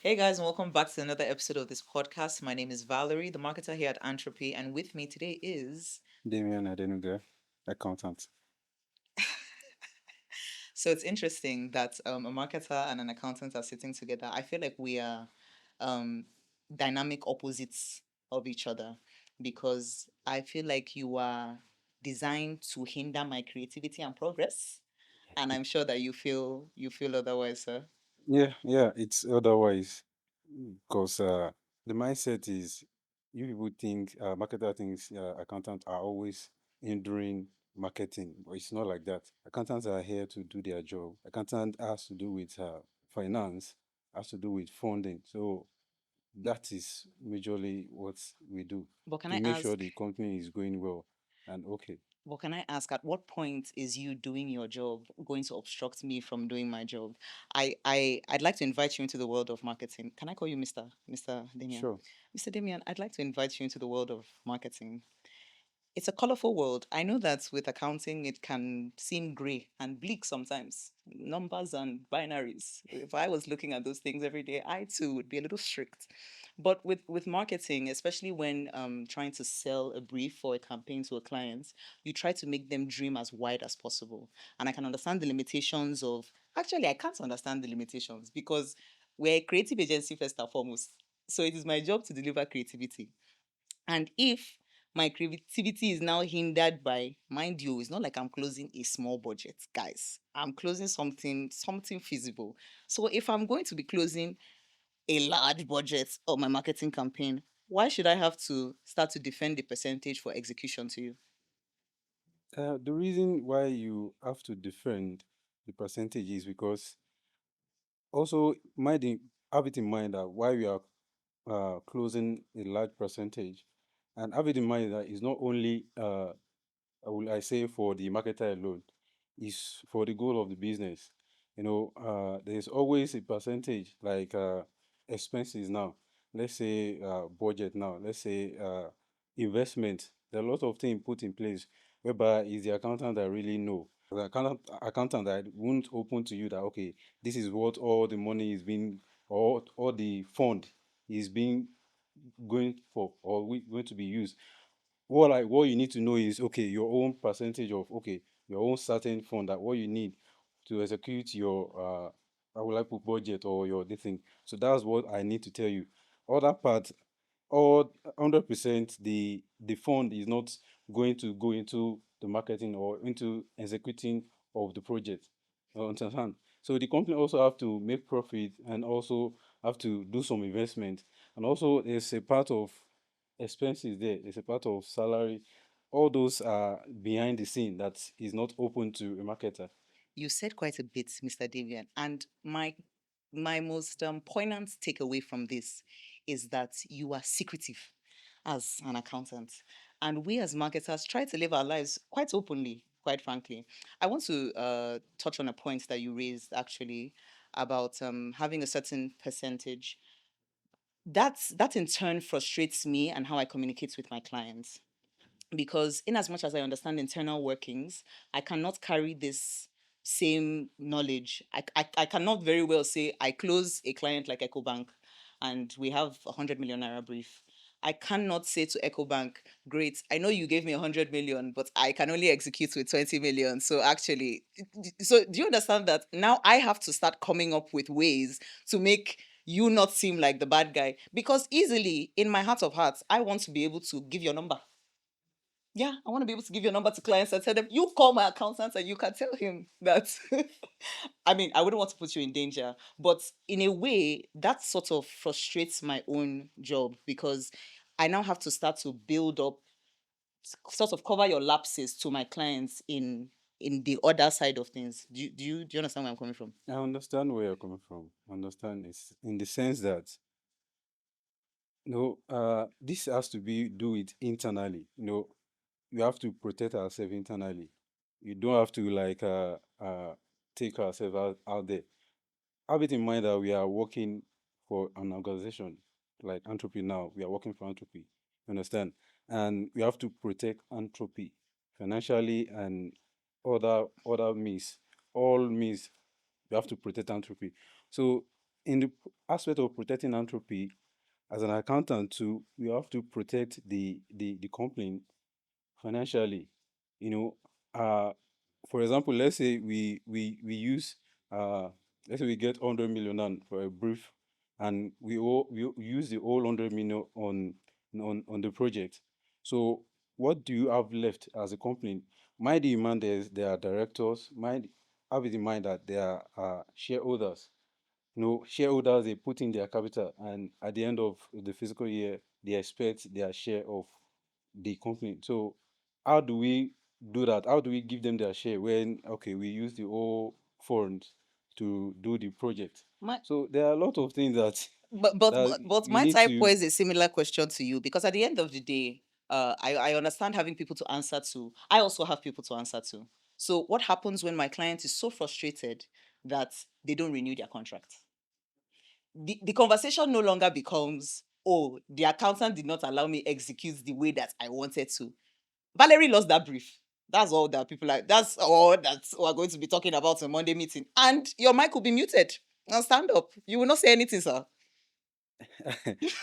Hey guys, and welcome back to another episode of this podcast. My name is Valerie, the marketer here at Antropee, and with me today is. Damien Adenuga, accountant. So it's interesting that a marketer and an accountant are sitting together. I feel like we are um, dynamic opposites of each other because I feel like you are designed to hinder my creativity and progress, and I'm sure that you feel otherwise, sir. Yeah, it's otherwise because the mindset is you people think marketer thinks accountants are always hindering marketing, but it's not like that. Accountants are here to do their job. Accountant has to do with finance, has to do with funding. So that is majorly what we do But can to I make sure ask? the company is going well and okay. Well, can I ask at what point is you doing your job going to obstruct me from doing my job? I'd like to invite you into the world of marketing. Can I call you Mr. Damian? Sure. Mr. Damian, I'd like to invite you into the world of marketing. It's a colorful world. I know that with accounting, it can seem gray and bleak sometimes. Numbers and binaries. If I was looking at those things every day, I too would be a little strict. But with marketing, especially when trying to sell a brief for a campaign to a client, you try to make them dream as wide as possible. And I can understand the limitations of. Actually, I can't understand the limitations because we're a creative agency first and foremost. So it is my job to deliver creativity. And if my creativity is now hindered by, mind you, it's not like I'm closing a small budget, guys. I'm closing something feasible. So if I'm going to be closing a large budget of my marketing campaign, why should I have to start to defend the percentage for execution to you? The reason why you have to defend the percentage is because also have it in mind that while we are closing a large percentage, and have it in mind that it's not only will I say for the marketer alone, is for the goal of the business. There's always a percentage like expenses now. Let's say budget now. Let's say investment. There are a lot of things put in place whereby it's the accountant that really know. The accountant that won't open to you that okay, this is what all the money is being or all the fund is being going for or going to be used. What you need to know is okay, your own percentage of okay, your own certain fund that what you need to execute your I would like put budget or your this thing. So that's what I need to tell you. Other part, all 100% the fund is not going to go into the marketing or into executing of the project. You understand? So the company also have to make profit and also have to do some investment. And also there's a part of expenses there. There's a part of salary. All those are behind the scene that is not open to a marketer. You said quite a bit, Mr. Davian, and my most poignant takeaway from this is that you are secretive as an accountant, and we as marketers try to live our lives quite openly. Quite frankly, I want to touch on a point that you raised actually about having a certain percentage. That in turn frustrates me and how I communicate with my clients because in as much as I understand internal workings, I cannot carry this same knowledge. I cannot very well say I close a client like EcoBank and we have 100 million naira brief. I cannot say to EcoBank, great, I know you gave me 100 million, but I can only execute with 20 million. So actually, so do you understand that now I have to start coming up with ways to make you not seem like the bad guy? Because easily, in my heart of hearts, I want to be able to give your number. Yeah, I want to be able to give your number to clients and tell them, you call my accountant and you can tell him that. I mean, I wouldn't want to put you in danger, but in a way, that sort of frustrates my own job because I now have to start to build up, sort of cover your lapses to my clients in the other side of things. Do you understand where I'm coming from? I understand where you're coming from. I understand it's in the sense that this has to be do it internally. You have to protect ourselves internally. You don't have to like take ourselves out there. Have it in mind that we are working for an organization like Entropy now. We are working for Entropy. You understand? And we have to protect Entropy financially and other means. All means we have to protect Entropy. So in the aspect of protecting entropy, as an accountant too, we have to protect the company financially. You know, for example, let's say we use let's say we get 100 million for a brief, and we use the whole 100 million on the project. So what do you have left as a company? Mind in mind, there are directors. Mind have it in mind that there are shareholders. Shareholders, they put in their capital, and at the end of the fiscal year, they expect their share of the company. So how do we do that? How do we give them their share when, okay, we use the whole funds to do the project? My, So there are a lot of things that but but that but, but we might need I to. pose a similar question to you? Because at the end of the day, I understand having people to answer to. I also have people to answer to. So what happens when my client is so frustrated that they don't renew their contract? The conversation no longer becomes, oh, the accountant did not allow me execute the way that I wanted to. Valerie lost that brief. That's all that people like. That's all that we're going to be talking about in Monday meeting. And your mic will be muted. Now stand up. You will not say anything, sir.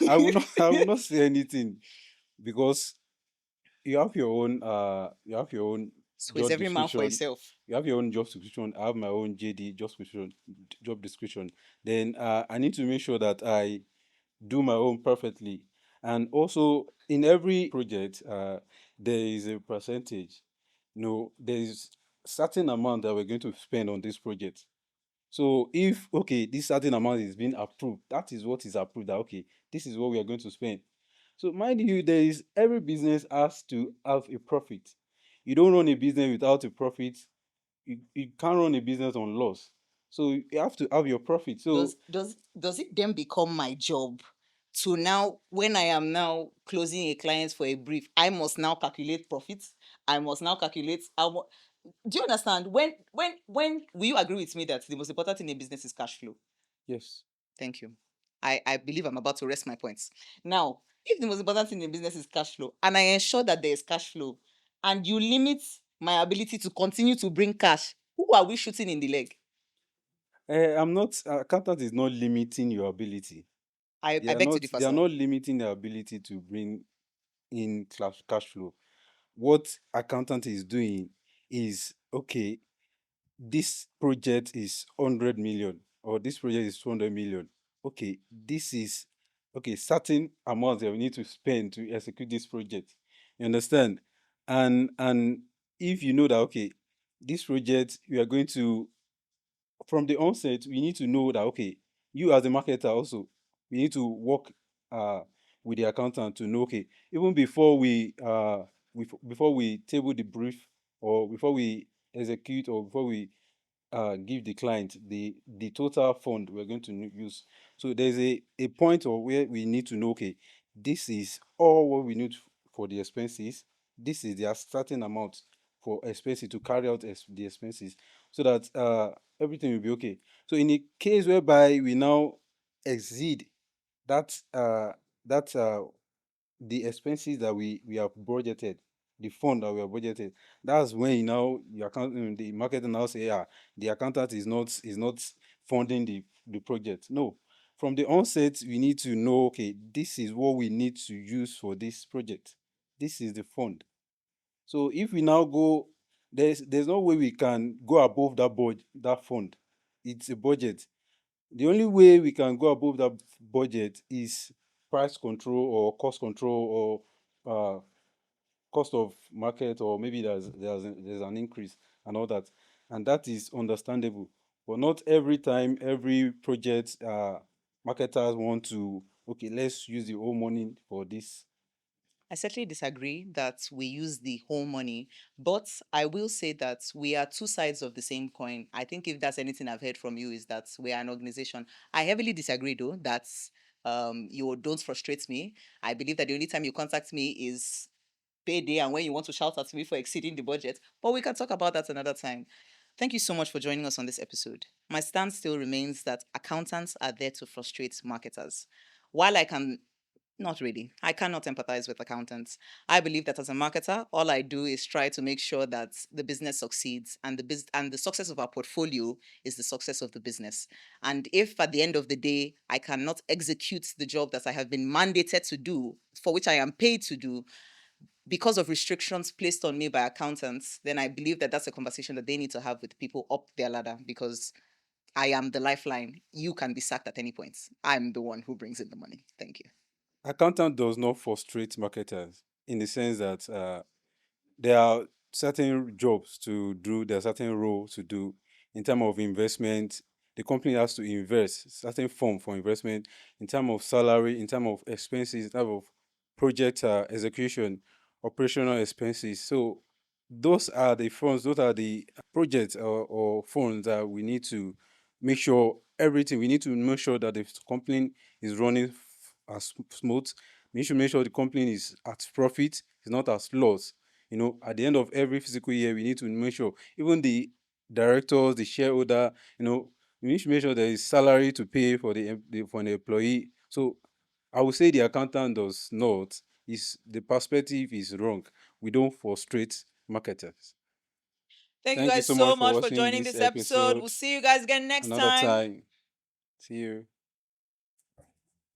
I will not say anything, because you have your own So is job every man for description. himself. You have your own job description. I have my own JD job description. Then I need to make sure that I do my own perfectly. And also in every project, there is a percentage. There is certain amount that we're going to spend on this project. So if, okay, this certain amount is being approved, that is what is approved. That, okay, this is what we are going to spend. So mind you, every business has to have a profit. You don't run a business without a profit. You can't run a business on loss. So you have to have your profit. So Does it then become my job to now, when I am now closing a client for a brief, I must now calculate profits? I must now calculate how much. Do you understand? When will you agree with me that the most important thing in business is cash flow? yes. Thank you. I believe I'm about to rest my points. Now, if the most important thing in business is cash flow, and I ensure that there is cash flow, and you limit my ability to continue to bring cash, who are we shooting in the leg? I'm not accountant is not limiting your ability. I beg to differ, They are sir. not limiting their ability to bring in cash flow. What accountant is doing is, okay, this project is 100 million, or this project is 200 million. Okay, this is, okay, certain amounts that we need to spend to execute this project. You understand? And if you know that, okay, this project we are going to, from the onset, we need to know that, okay, you as a marketer also, we need to work uh with the accountant to know, okay, even before we table the brief, or before we execute, or before we give the client the total fund we're going to use. So there's a point of where we need to know, okay, this is all what we need for the expenses. This is the certain amount for expenses to carry out the expenses, so that everything will be okay. So in a case whereby we now exceed that the expenses that we have budgeted, the fund that we have budgeted, that's when the marketing now say, yeah, the accountant is not funding the project. No, from the onset, we need to know, okay, this is what we need to use for this project. This is the fund. So if we now go, there's no way we can go above that fund. It's a budget. The only way we can go above that budget is price control, or cost control, or cost of market, or maybe there's an increase and all that, and that is understandable. But not every time, every project, marketers want to, okay, let's use the whole money for this. I certainly disagree that we use the whole money, but I will say that we are two sides of the same coin. I think if that's anything I've heard from you is that we are an organization. I heavily disagree though. That's you don't frustrate me. I believe that the only time you contact me is payday and when you want to shout at me for exceeding the budget. But we can talk about that another time. Thank you so much for joining us on this episode. My stance still remains that accountants are there to frustrate marketers. While I can Not really. I cannot empathize with accountants. I believe that as a marketer, all I do is try to make sure that the business succeeds, and the success of our portfolio is the success of the business. And if at the end of the day I cannot execute the job that I have been mandated to do, for which I am paid to do, because of restrictions placed on me by accountants, then I believe that that's a conversation that they need to have with people up their ladder, because I am the lifeline. You can be sacked at any point. I'm the one who brings in the money. Thank you. Accountant does not frustrate marketers in the sense that there are certain jobs to do, there are certain roles to do in terms of investment. The company has to invest certain form for investment in terms of salary, in terms of expenses, in terms of project execution, operational expenses. So those are the funds, those are the projects or funds that we need to make sure everything. We need to make sure that the company is running as smooth. We should make sure the company is at profit, it's not as loss. At the end of every physical year, we need to make sure even the directors, the shareholder, we need to make sure there is salary to pay for for an employee. So I would say the accountant does not. Is the perspective is wrong. We don't frustrate marketers. Thank you Thank you guys so so much for much for watching joining this this episode. We'll episode. see you guys again next Another time. time. See you.